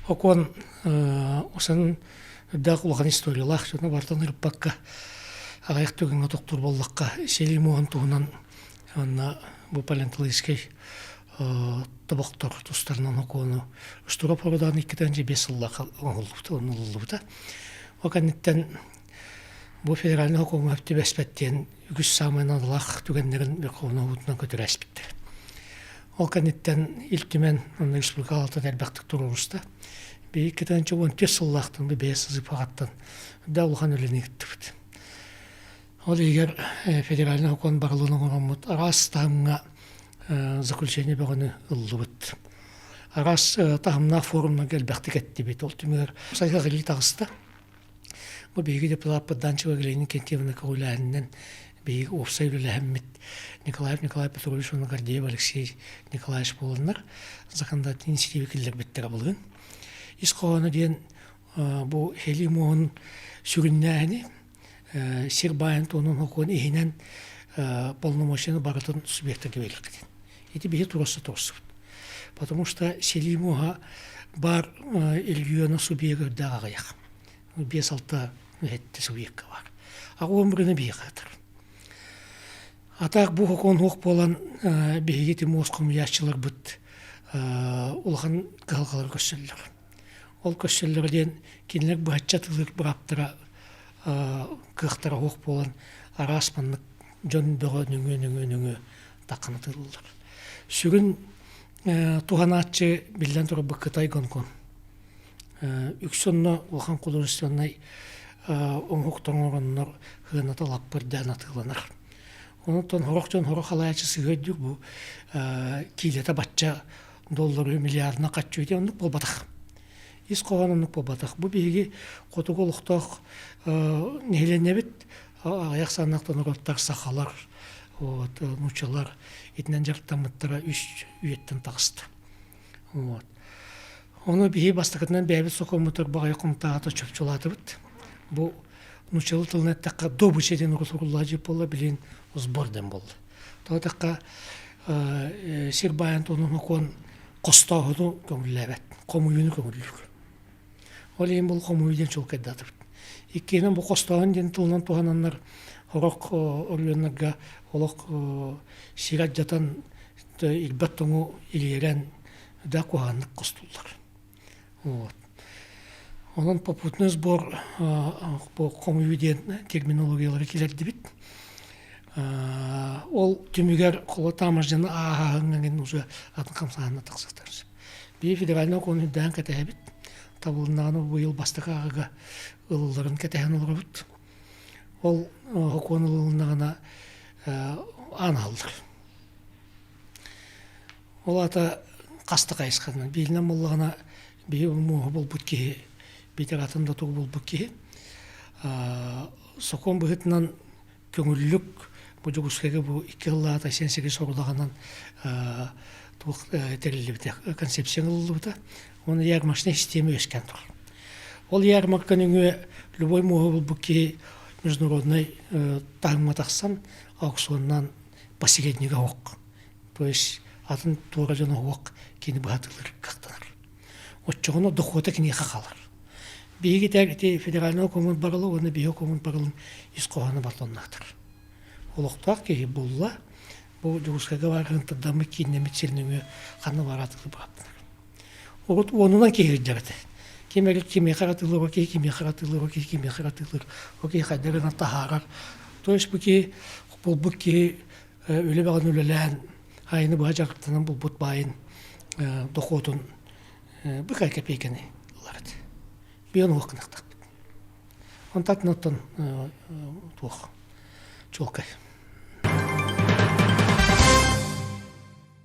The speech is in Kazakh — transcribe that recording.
Окон осан да кулган историялах жана бартан ырпакка агаяк төгөнгө токтур боллакка селимуан туунан анна бу палеонтологический табактар тустарынан окону устура породан 2-5 сыллака оңуллубута. Оканниттен бу федеральный окону аптибеспеттен үгүс самайнадылах түгеннерин верховноутунан көтөрәспитти. Оканниттен илтимен республикалата дәрбәктик туруруста. Би 2-5 сыллахтан би бесизы пагаттан да улхан өленектибит. Ол егер федеральный окон барылының орамут арас таңга заключение бөгөні ыллыбыт. Арас тағымна форумна келбәктик әттибет. Ол түмер сайға ғили тағыста. Бұл бейгі депутат Данчева Глейнин Кентьевна Каулянинен бейгі офсай үлеләхіммет Николай Петрович Гордеев Алексей Николаевич болынар. Законодательный инициативы келдер беттері болын. Исқоғаны ден бұл хели мұғын сүріннәәні Сербайын тонын оқуын ехінен полномочияны барытын субъектерге белгілген. Это бейі турасы тұрсып. Потому что селимуға бар ильюена субъекті дағаяқ. 5-6 әтті субъектка бар. Ағы өміріні бейі қатыр. Атақ бұл оқуын оқ болан бейгеті мосқым яшчылар бұд ұлған ғалғалар көсілілер. Ол көсілілерден кенілер бұғатчатылық бұраптыра қықтара оқ болан араспанлық жон бөғі нүңі таққаны тылылыр. Сүрін туғанатчы білден тұры бұққытай гонкон. Үксонна ұлған художественной оңғықтың орыннар ғыната лаппыр дән атыланар. Онықтан хорақ алаячы сүйеддік бұл кейлеті батча доллары миллиардына қатчу ете ондық бол батақ. Ис қоған ондық бол батақ. Бұл бейге қотық олықтақ нейлене бет аяқ санақтан ұраттар сақалар, нучалар етінен жарттамыттара үш үйеттен тағысты. Оны бейі бастықытынан бәйбіт соқымытыр бағай құмтағаты чөпчулаты бұд. Бұл нучалы тылын әттіққа добычеден ұрысырулла жеп болы білен ұзборден болды. Тоғытыққа Сербайын тонын оқуын қостауыды көңілі әбәт, қомуйыны көңілілік. Ол ең бұл қомуйден чол кәддаты бұд. Иккенен бұл қостауын ден тылынан туғананлар орақ орлуынларға олық сират жатан илбәт тоңу илерен да куғанлық қостулар. Онын попутный сбор по қомуйден терминологиялары келерді бит. Ол түмігер қолы тамыржаны ағағыңнан уже атын қамсағанына тақсақтарыз. Бей федеральный оконын дән кәтәе бит. Табылынағаны бұйыл бастық ағаға ұлыларын кәтәген олығы бұд. Ол окон ұлылынағына аналдыр. Ол ата қастық айысқанынан бейінен болығына бей мұғы бол бұд кеге, бейтер атында тұғы бол бұд кеге. Соқон бұғытынан көңілілік бұл жүгіскеге бұл 2 жыллағата 88 соғылағанан тәрілі біті, концепцияң ұлылы біті. Оны ярмашына системі өскен тұр. Ол ярмаркан өңі любой мұғы бұл бұке международный тағымға тақсан аукционнан посереднігі оқ. То есть атын туға жаны оқ кені бұғатылыр қақтанар. Отчығыны дұқуыта кені қақалар. Бейгі тәргіте федеральный окомын барылы, оны бей окомын барылын исқоғаны батлоннақтыр. Олықтақ кеге болла, бұл жүгіскеге барғын дамы кейінемет селініңі қаны баратылы бұғаттынар. Оғыт онынан кегірдерді. Кемерік кеме қаратылыр, окей кеме қаратылыр, окей кеме қаратылыр, окей қайдарына тағарар. То есть бұл бүкке өлі бағын өлілән, айыны бұға жарықтынан бұл бұт байын доқотын бұқай кәпейкені оларады. Бейін оғықынақтақ. Онтатын оттан туық. Чолкай.